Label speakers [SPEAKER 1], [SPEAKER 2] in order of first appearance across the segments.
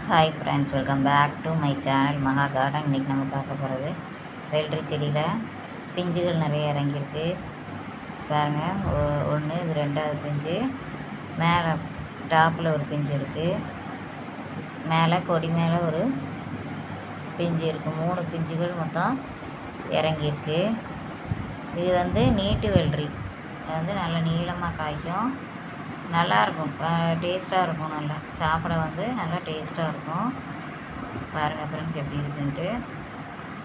[SPEAKER 1] Hi friends, welcome back to my channel Maha Garden. இன்றைக்கி நம்ம பார்க்க போகிறது வெள்ளரி செடியில் பிஞ்சுகள் நிறைய இறங்கியிருக்கு பாருங்கள். ஒன்று, இது ரெண்டாவது பிஞ்சு. மேலே டாப்பில் ஒரு பிஞ்சு இருக்குது, மேலே கொடி மேலே ஒரு பிஞ்சு இருக்குது. 3 பிஞ்சுகள் மொத்தம் இறங்கியிருக்கு. இது நீட்டு வெள்ளரி. இது நல்ல நீளமாக காய்க்கும், நல்லாயிருக்கும், டேஸ்ட்டாக இருக்கும். நல்லா சாப்பிட நல்லா டேஸ்ட்டாக இருக்கும். பாருங்கள் ஃப்ரெண்ட்ஸ் எப்படி இருக்குன்ட்டு.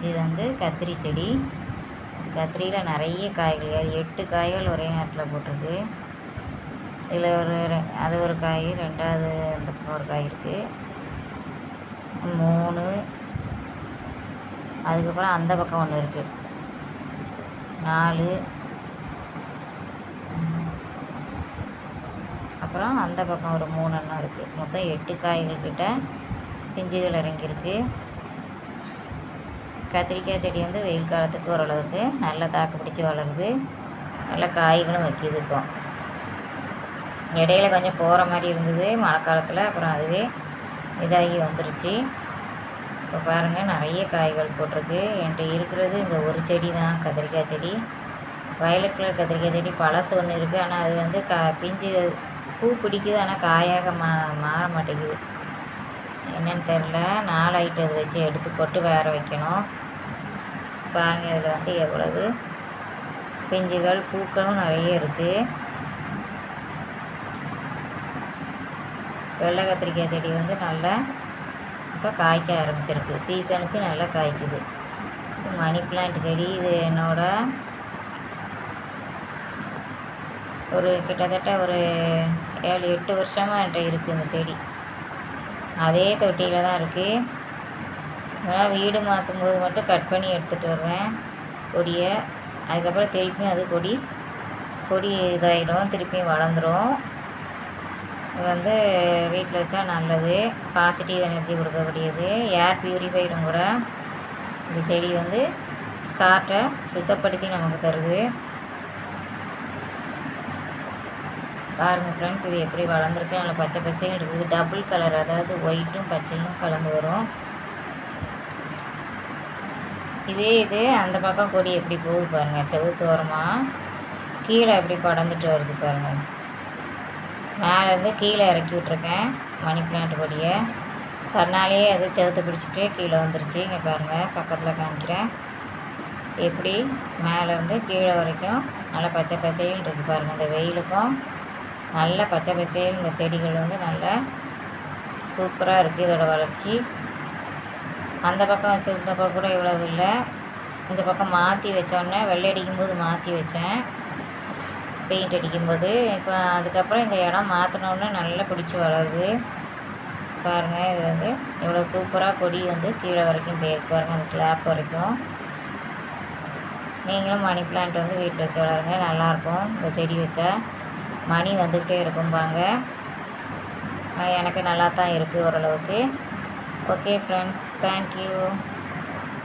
[SPEAKER 1] இது கத்திரி செடி. கத்திரியில் நிறைய காய்கள், 8 காய்கள் ஒரே நேரத்தில் போட்டிருக்கு. இதில் அது ஒரு காய், ரெண்டாவது அந்த பக்கம் ஒரு காய் இருக்குது, 3. அதுக்கப்புறம் அந்த பக்கம் ஒன்று இருக்குது, 4. அப்புறம் அந்த பக்கம் ஒரு 3 எண்ணம் இருக்குது. மொத்தம் 8 காய்கள் கிட்ட பிஞ்சுகள் இறங்கியிருக்கு. கத்திரிக்காய் செடி வெயில் காலத்துக்கு ஓரளவுக்கு நல்லா தாக்கு பிடிச்சி வளருது, நல்லா காய்களும் வைக்கிது. இப்போ இடையில கொஞ்சம் போகிற மாதிரி இருந்தது மழை காலத்தில், அப்புறம் அதுவே இதாகி வந்துருச்சு. இப்போ பாருங்கள், நிறைய காய்கள் போட்டிருக்கு. என்கிட்ட இருக்கிறது இந்த ஒரு செடி தான், கத்திரிக்காய் செடி. வயலட் கலர் கத்திரிக்காய் செடி பழசு ஒன்று இருக்குது, ஆனால் அது பிஞ்சு பூ பிடிக்குது, ஆனால் காயாக மாற மாட்டேங்குது. என்னன்னு தெரில. 4 ஐட்டம் அது வச்சு எடுத்து போட்டு வேற வைக்கணும். பாருங்கள், இதில் எவ்வளவு பிஞ்சுகள், பூக்களும் நிறைய இருக்குது. வெள்ளை கத்திரிக்காய் செடி நல்லா இப்போ காய்க்க ஆரம்பிச்சிருக்கு. சீசனுக்கு நல்லா காய்க்குது. மணி பிளான்ட் செடி, இது என்னோட கிட்டத்தட்ட ஒரு 7-8 வருஷமாக என்கிட்ட இருக்குது இந்த செடி. அதே தொட்டியில் தான் இருக்குது. அதனால் வீடு மாற்றும் போது மட்டும் கட் பண்ணி எடுத்துகிட்டு வருவேன் கொடியை. அதுக்கப்புறம் திருப்பியும் அது கொடி இதாகிடும், திருப்பியும் வளர்ந்துடும். இது வீட்டில் வச்சா நல்லது, பாசிட்டிவ் எனர்ஜி கொடுக்கக்கூடியது, ஏர் பியூரிஃபைரும் கூட. இந்த செடி காற்றை சுத்தப்படுத்தி நமக்கு தருது. பாருங்கள் ஃப்ரெண்ட்ஸ், இது எப்படி வளர்ந்துருக்கு. நல்லா பச்சை பச்சையும் இருக்குது, டபுள் கலர், அதாவது ஒயிட்டும் பச்சையும் கலந்து வரும். இது அந்த பக்கம் கொடி எப்படி போகுது பாருங்கள், செவுத்து ஓரமாக கீழே எப்படி படர்ந்துட்டு வருது பாருங்கள். மேலேருந்து கீழே இறக்கி விட்ருக்கேன் மணி பிளான்ட் கொடியை. கண்ணாலேயே அது செவுத்து பிடிச்சிட்டு கீழே வந்துருச்சு. இங்கே பாருங்கள், பக்கத்தில் காமிக்கிறேன். எப்படி மேலேருந்து கீழே வரைக்கும் நல்லா பச்சை பசையில் இருக்குது பாருங்கள். இந்த வெயிலுக்கும் நல்ல பச்சை பசையில் இந்த செடிகள் நல்லா சூப்பராக இருக்குது இதோட வளர்ச்சி. அந்த பக்கம் வச்சுருந்தப்போ கூட இவ்வளவு இல்லை. இந்த பக்கம் மாற்றி வச்சோன்னே, வெள்ளை அடிக்கும்போது மாற்றி வச்சேன், பெயிண்ட் அடிக்கும்போது. இப்போ அதுக்கப்புறம் இந்த இடம் மாற்றினோன்னே நல்லா பிடிச்சி வளருது. பாருங்கள், இது இவ்வளோ சூப்பராக கொடி கீழே வரைக்கும் போயிருக்கு பாருங்கள், அந்த ஸ்லாப் வரைக்கும். நீங்களும் மணி பிளான்ட் வீட்டில் வச்சு வளருங்க, நல்லாயிருக்கும். இந்த செடி வச்சா மணி வந்துக்கிட்டே இருக்கும்பாங்க. எனக்கு நல்லா தான் இருக்குது ஓரளவுக்கு. Okay friends, thank you.